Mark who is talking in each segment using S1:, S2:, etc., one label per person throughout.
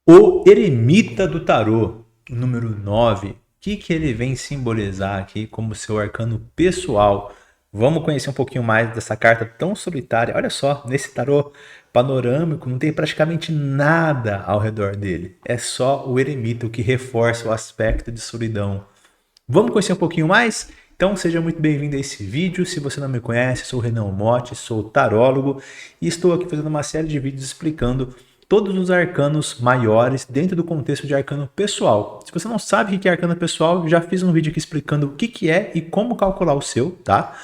S1: O eremita do tarô, número 9. O que ele vem simbolizar aqui como seu arcano pessoal? Vamos conhecer um pouquinho mais dessa carta tão solitária. Olha só, nesse tarô panorâmico não tem praticamente nada ao redor dele. É só o eremita, o que reforça o aspecto de solidão. Vamos conhecer um pouquinho mais? Então seja muito bem-vindo a esse vídeo. Se você não me conhece, sou o Renan Motti, sou tarólogo e estou aqui fazendo uma série de vídeos explicando todos os arcanos maiores dentro do contexto de arcano pessoal. Se você não sabe o que é arcano pessoal, já fiz um vídeo aqui explicando o que é e como calcular o seu, tá?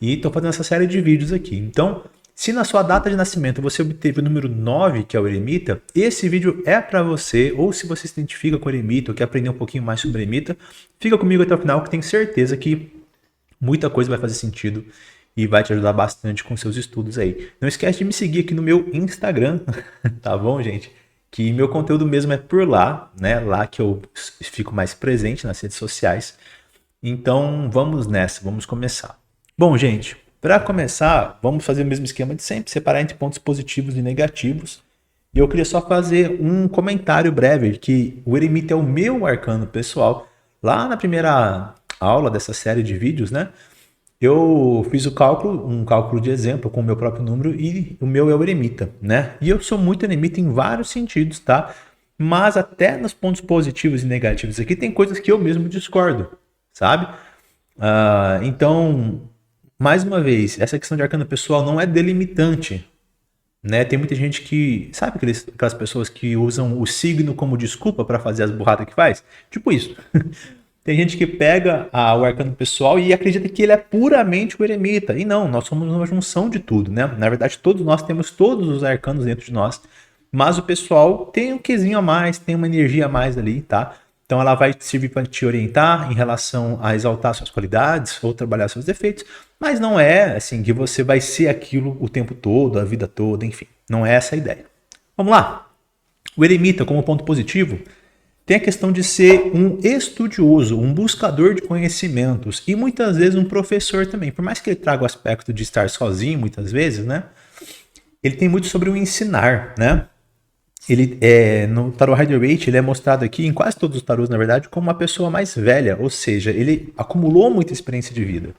S1: E estou fazendo essa série de vídeos aqui. Então, se na sua data de nascimento você obteve o número 9, que é o eremita, esse vídeo é para você, ou se você se identifica com o eremita ou quer aprender um pouquinho mais sobre o eremita, fica comigo até o final que tenho certeza que muita coisa vai fazer sentido e vai te ajudar bastante com seus estudos aí. Não esquece de me seguir aqui no meu Instagram, tá bom, gente? Que meu conteúdo mesmo é por lá, né? Lá que eu fico mais presente nas redes sociais. Então, vamos nessa, vamos começar. Bom, gente, para começar, vamos fazer o mesmo esquema de sempre, separar entre pontos positivos e negativos. E eu queria só fazer um comentário breve, que o eremita é o meu arcano pessoal. Lá na primeira aula dessa série de vídeos, né? Eu fiz o cálculo, um cálculo de exemplo com o meu próprio número e o meu é o eremita, né? E eu sou muito eremita em vários sentidos, tá? Mas até nos pontos positivos e negativos aqui tem coisas que eu mesmo discordo, sabe? Então, mais uma vez, essa questão de arcano pessoal não é delimitante, né? Tem muita gente que, sabe aquelas pessoas que usam o signo como desculpa para fazer as burradas que faz? Tipo isso. Tem gente que pega o arcano pessoal e acredita que ele é puramente o eremita. E não, nós somos uma junção de tudo, né? Na verdade, todos nós temos todos os arcanos dentro de nós, mas o pessoal tem um quesinho a mais, tem uma energia a mais ali, tá? Então ela vai servir para te orientar em relação a exaltar suas qualidades ou trabalhar seus defeitos, mas não é assim que você vai ser aquilo o tempo todo, a vida toda, enfim. Não é essa a ideia. Vamos lá. O eremita, como ponto positivo, tem a questão de ser um estudioso, um buscador de conhecimentos e muitas vezes um professor também. Por mais que ele traga o aspecto de estar sozinho, muitas vezes, né? Ele tem muito sobre o ensinar, né? Ele no tarot Rider-Waite, ele é mostrado aqui em quase todos os tarôs, na verdade, como uma pessoa mais velha, ou seja, ele acumulou muita experiência de vida.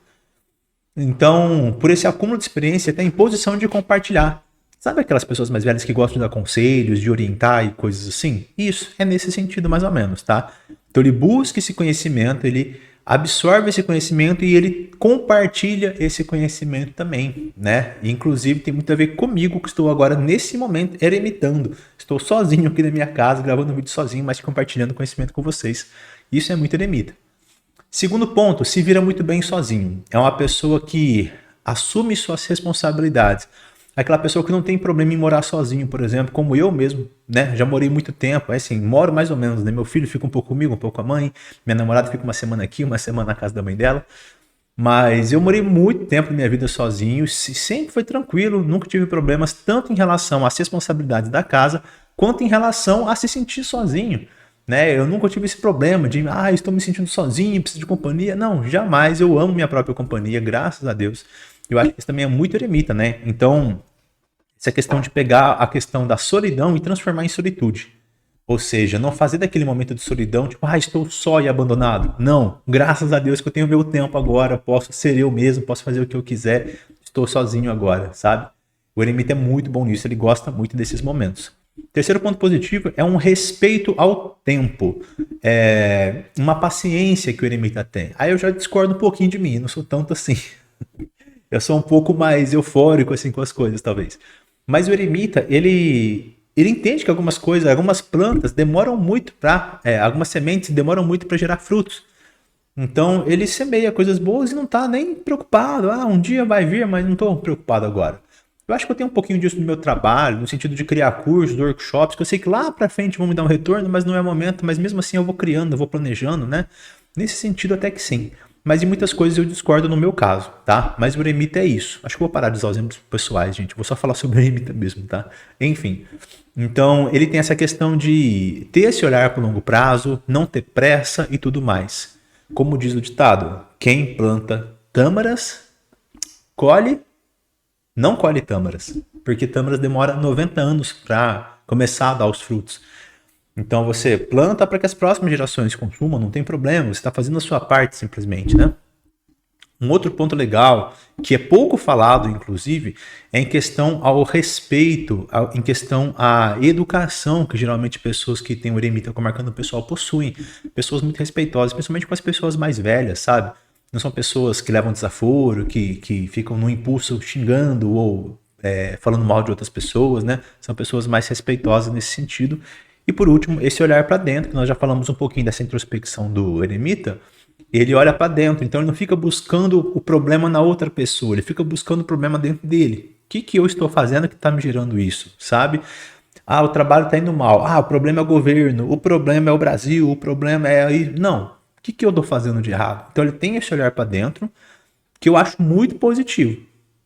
S1: Então, por esse acúmulo de experiência, tem posição de compartilhar. Sabe aquelas pessoas mais velhas que gostam de dar conselhos, de orientar e coisas assim? Isso é nesse sentido, mais ou menos, tá? Então, ele busca esse conhecimento, ele absorve esse conhecimento e ele compartilha esse conhecimento também, né? E, inclusive, tem muito a ver comigo, que estou agora, nesse momento, eremitando. Estou sozinho aqui na minha casa, gravando um vídeo sozinho, mas compartilhando conhecimento com vocês. Isso é muito eremita. Segundo ponto, se vira muito bem sozinho. É uma pessoa que assume suas responsabilidades. Aquela pessoa que não tem problema em morar sozinho, por exemplo, como eu mesmo, né? Já morei muito tempo, é assim, moro mais ou menos, né? Meu filho fica um pouco comigo, um pouco com a mãe, minha namorada fica uma semana aqui, uma semana na casa da mãe dela. Mas eu morei muito tempo na minha vida sozinho, sempre foi tranquilo, nunca tive problemas, tanto em relação às responsabilidades da casa, quanto em relação a se sentir sozinho. Né? Eu nunca tive esse problema de, estou me sentindo sozinho, preciso de companhia. Não, jamais. Eu amo minha própria companhia, graças a Deus. Eu acho que isso também é muito eremita, né? Então, essa questão de pegar a questão da solidão e transformar em solitude. Ou seja, não fazer daquele momento de solidão, tipo, estou só e abandonado. Não, graças a Deus que eu tenho meu tempo agora, posso ser eu mesmo, posso fazer o que eu quiser, estou sozinho agora, sabe? O eremita é muito bom nisso, ele gosta muito desses momentos. Terceiro ponto positivo é um respeito ao tempo, uma paciência que o eremita tem. Aí eu já discordo um pouquinho de mim, não sou tanto assim. Eu sou um pouco mais eufórico assim com as coisas, talvez. Mas o eremita, ele entende que algumas coisas, algumas plantas demoram muito para, algumas sementes demoram muito para gerar frutos. Então ele semeia coisas boas e não está nem preocupado. Um dia vai vir, mas não estou preocupado agora. Eu acho que eu tenho um pouquinho disso no meu trabalho, no sentido de criar cursos, workshops, que eu sei que lá para frente vão me dar um retorno, mas não é o momento. Mas mesmo assim eu vou criando, eu vou planejando, né? Nesse sentido até que sim. Mas em muitas coisas eu discordo no meu caso, tá? Mas o eremita é isso. Acho que eu vou parar de usar os exemplos pessoais, gente. Vou só falar sobre o eremita mesmo, tá? Enfim. Então, ele tem essa questão de ter esse olhar para o longo prazo, não ter pressa e tudo mais. Como diz o ditado, quem planta tâmaras, não colhe tâmaras. Porque tâmaras demora 90 anos para começar a dar os frutos. Então você planta para que as próximas gerações consumam, não tem problema, você está fazendo a sua parte simplesmente, né? Um outro ponto legal, que é pouco falado, inclusive, é em questão ao respeito, em questão à educação, que geralmente pessoas que têm o eremita como arcano pessoal possuem. Pessoas muito respeitosas, principalmente com as pessoas mais velhas, sabe? Não são pessoas que levam desaforo, que ficam no impulso xingando ou falando mal de outras pessoas, né? São pessoas mais respeitosas nesse sentido. E por último, esse olhar para dentro, que nós já falamos um pouquinho dessa introspecção do eremita, ele olha para dentro, então ele não fica buscando o problema na outra pessoa, ele fica buscando o problema dentro dele. O que eu estou fazendo que está me gerando isso, sabe? Ah, o trabalho está indo mal. Ah, o problema é o governo, o problema é o Brasil, o problema é... Não, o que eu estou fazendo de errado? Então ele tem esse olhar para dentro, que eu acho muito positivo,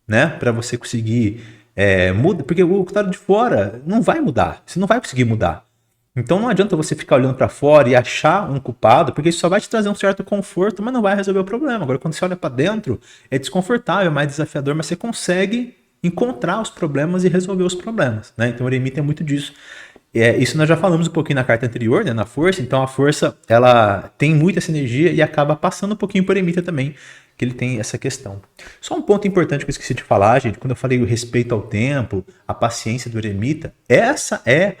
S1: né? Para você conseguir mudar, porque o que está de fora não vai mudar, você não vai conseguir mudar. Então não adianta você ficar olhando para fora e achar um culpado, porque isso só vai te trazer um certo conforto, mas não vai resolver o problema. Agora, quando você olha para dentro, é desconfortável, é mais desafiador, mas você consegue encontrar os problemas e resolver os problemas, né? Então o eremita é muito disso. Isso nós já falamos um pouquinho na carta anterior, né, na força. Então a força, ela tem muita essa energia e acaba passando um pouquinho por eremita também, que ele tem essa questão. Só um ponto importante que eu esqueci de falar, gente, quando eu falei o respeito ao tempo, a paciência do eremita, essa é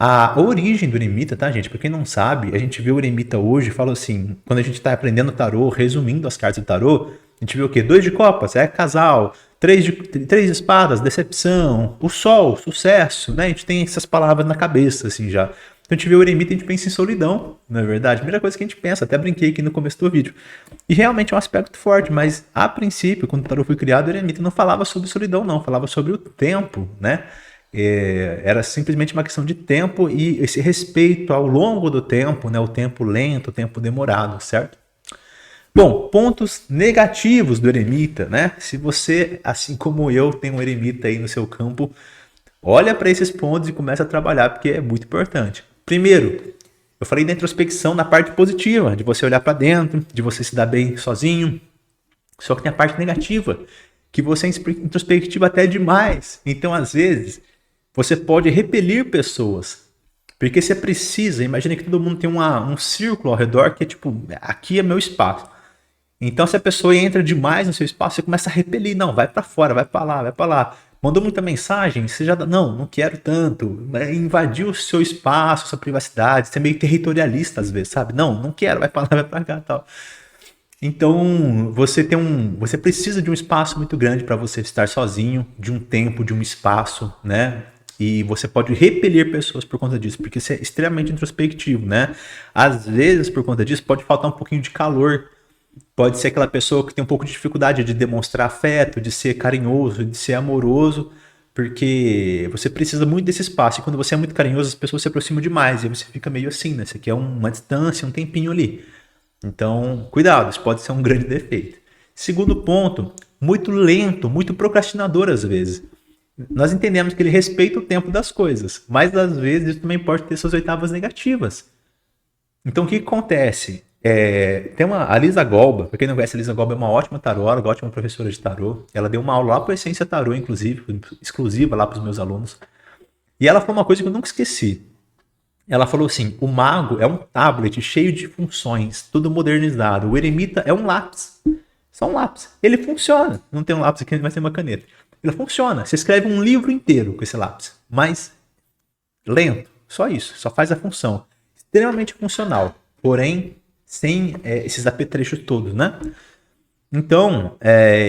S1: a origem do eremita, tá, gente? Pra quem não sabe, a gente vê o eremita hoje, fala assim, quando a gente tá aprendendo tarô, resumindo as cartas do tarô, a gente vê o quê? 2 de copas, casal, 3 de espadas, decepção, o sol, sucesso, né? A gente tem essas palavras na cabeça, assim, já. Então a gente vê o eremita e a gente pensa em solidão, não é verdade? Primeira coisa que a gente pensa, até brinquei aqui no começo do vídeo. E realmente é um aspecto forte, mas a princípio, quando o tarô foi criado, o eremita não falava sobre solidão, não, falava sobre o tempo, né? Era simplesmente uma questão de tempo e esse respeito ao longo do tempo, né? O tempo lento, o tempo demorado, certo? Bom, pontos negativos do eremita, né? Se você, assim como eu, tem um eremita aí no seu campo, olha para esses pontos e começa a trabalhar, porque é muito importante. Primeiro, eu falei da introspecção na parte positiva, de você olhar para dentro, de você se dar bem sozinho. Só que tem a parte negativa, que você é introspectiva até demais. Então, às vezes, você pode repelir pessoas. Porque você precisa, imagina que todo mundo tem um círculo ao redor que é tipo, aqui é meu espaço. Então, se a pessoa entra demais no seu espaço, você começa a repelir. Não, vai para fora, vai para lá, vai para lá. Mandou muita mensagem, você já dá, não quero tanto. Invadiu o seu espaço, sua privacidade. Você é meio territorialista às vezes, sabe? Não quero, vai para lá, vai para cá, tal. Então, você precisa de um espaço muito grande para você estar sozinho, de um tempo, de um espaço, né? E você pode repelir pessoas por conta disso, porque você é extremamente introspectivo, né? Às vezes, por conta disso, pode faltar um pouquinho de calor. Pode ser aquela pessoa que tem um pouco de dificuldade de demonstrar afeto, de ser carinhoso, de ser amoroso, porque você precisa muito desse espaço. E quando você é muito carinhoso, as pessoas se aproximam demais e você fica meio assim, né? Você quer uma distância, um tempinho ali. Então, cuidado, isso pode ser um grande defeito. Segundo ponto, muito lento, muito procrastinador às vezes. Nós entendemos que ele respeita o tempo das coisas, mas às vezes isso também pode ter suas oitavas negativas. Então, o que acontece? Tem a Lisa Golba, para quem não conhece, a Lisa Golba é uma ótima taróloga, ótima professora de tarô. Ela deu uma aula lá para a Essência Tarô, inclusive, exclusiva lá para os meus alunos. E ela falou uma coisa que eu nunca esqueci. Ela falou assim, o mago é um tablet cheio de funções, tudo modernizado. O eremita é um lápis, só um lápis. Ele funciona, não tem um lápis aqui, mas tem uma caneta. Ele funciona, você escreve um livro inteiro com esse lápis, mas lento, só isso, só faz a função. Extremamente funcional, porém sem esses apetrechos todos, né? Então,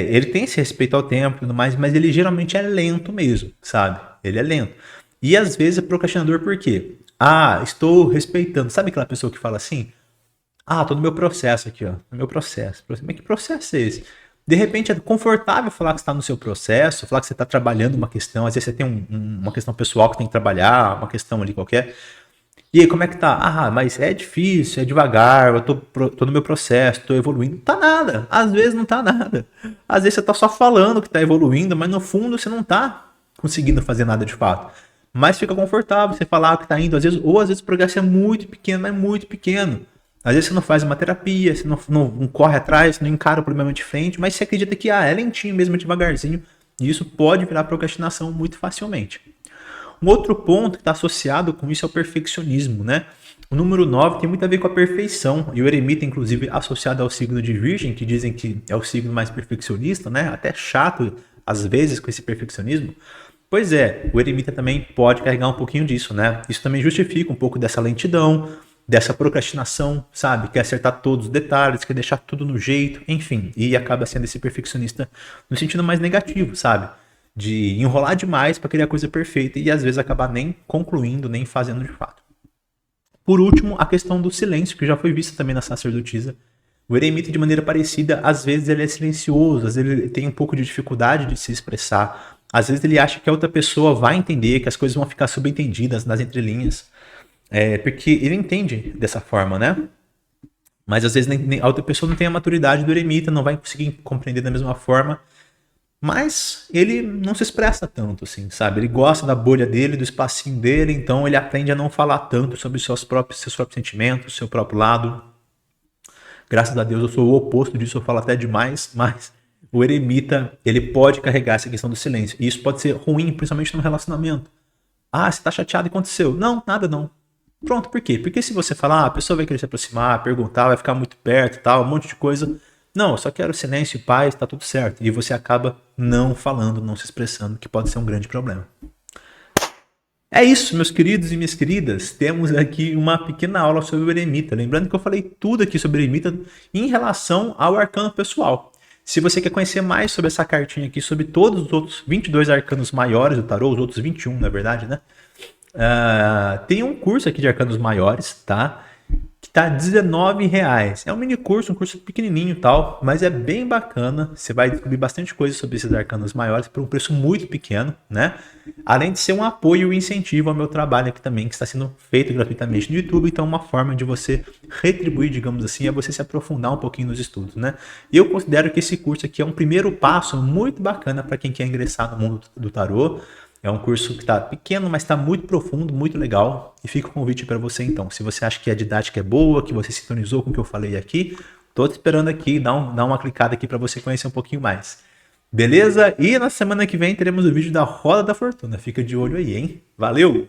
S1: ele tem esse respeito ao tempo e tudo mais, mas ele geralmente é lento mesmo, sabe? Ele é lento. E às vezes é procrastinador por quê? Ah, estou respeitando. Sabe aquela pessoa que fala assim? Ah, tô no meu processo aqui, ó. No meu processo. Mas que processo é esse? De repente é confortável falar que está no seu processo, falar que você está trabalhando uma questão. Às vezes você tem uma questão pessoal que tem que trabalhar, uma questão ali qualquer. E aí, como é que tá? Ah, mas é difícil, é devagar, eu tô no meu processo, tô evoluindo. Não tá nada. Às vezes não tá nada. Às vezes você tá só falando que tá evoluindo, mas no fundo você não tá conseguindo fazer nada de fato. Mas fica confortável você falar que tá indo, às vezes, ou às vezes o progresso é muito pequeno, mas muito pequeno. Às vezes você não faz uma terapia, você não corre atrás, não encara o problema de frente, mas você acredita que é lentinho mesmo, devagarzinho, e isso pode virar procrastinação muito facilmente. Um outro ponto que está associado com isso é o perfeccionismo, né? O número 9 tem muito a ver com a perfeição, e o eremita, inclusive, associado ao signo de Virgem, que dizem que é o signo mais perfeccionista, né? Até chato, às vezes, com esse perfeccionismo. Pois é, o eremita também pode carregar um pouquinho disso, né? Isso também justifica um pouco dessa lentidão, dessa procrastinação, sabe? Quer acertar todos os detalhes, quer deixar tudo no jeito, enfim. E acaba sendo esse perfeccionista no sentido mais negativo, sabe? De enrolar demais para criar coisa perfeita e às vezes acabar nem concluindo, nem fazendo de fato. Por último, a questão do silêncio, que já foi vista também na sacerdotisa. O eremita, de maneira parecida, às vezes ele é silencioso, às vezes ele tem um pouco de dificuldade de se expressar, às vezes ele acha que a outra pessoa vai entender, que as coisas vão ficar subentendidas nas entrelinhas, porque ele entende dessa forma, né? Mas às vezes a outra pessoa não tem a maturidade do eremita, não vai conseguir compreender da mesma forma, mas ele não se expressa tanto, assim, sabe? Ele gosta da bolha dele, do espacinho dele, então ele aprende a não falar tanto sobre seus próprios sentimentos, seu próprio lado. Graças a Deus eu sou o oposto disso, eu falo até demais, mas o eremita, ele pode carregar essa questão do silêncio. E isso pode ser ruim, principalmente no relacionamento. Ah, você tá chateado e aconteceu? Não, nada não. Pronto, por quê? Porque se você falar, a pessoa vai querer se aproximar, perguntar, vai ficar muito perto e tal, um monte de coisa. Não, eu só quero silêncio e paz, tá tudo certo. E você acaba não falando, não se expressando, que pode ser um grande problema. É isso, meus queridos e minhas queridas. Temos aqui uma pequena aula sobre o eremita. Lembrando que eu falei tudo aqui sobre o eremita em relação ao arcano pessoal. Se você quer conhecer mais sobre essa cartinha aqui, sobre todos os outros 22 arcanos maiores do tarô, os outros 21, na verdade, né? Tem um curso aqui de arcanos maiores, tá? Que tá R$19. É um mini curso, um curso pequenininho e tal, mas é bem bacana. Você vai descobrir bastante coisa sobre esses arcanos maiores por um preço muito pequeno, né? Além de ser um apoio e incentivo ao meu trabalho aqui também, que está sendo feito gratuitamente no YouTube. Então, uma forma de você retribuir, digamos assim, é você se aprofundar um pouquinho nos estudos, né? E eu considero que esse curso aqui é um primeiro passo muito bacana para quem quer ingressar no mundo do tarô. É um curso que está pequeno, mas está muito profundo, muito legal. E fica o convite para você então. Se você acha que a didática é boa, que você sintonizou com o que eu falei aqui, estou te esperando aqui, dá uma clicada aqui para você conhecer um pouquinho mais. Beleza? E na semana que vem teremos o vídeo da Roda da Fortuna. Fica de olho aí, hein? Valeu!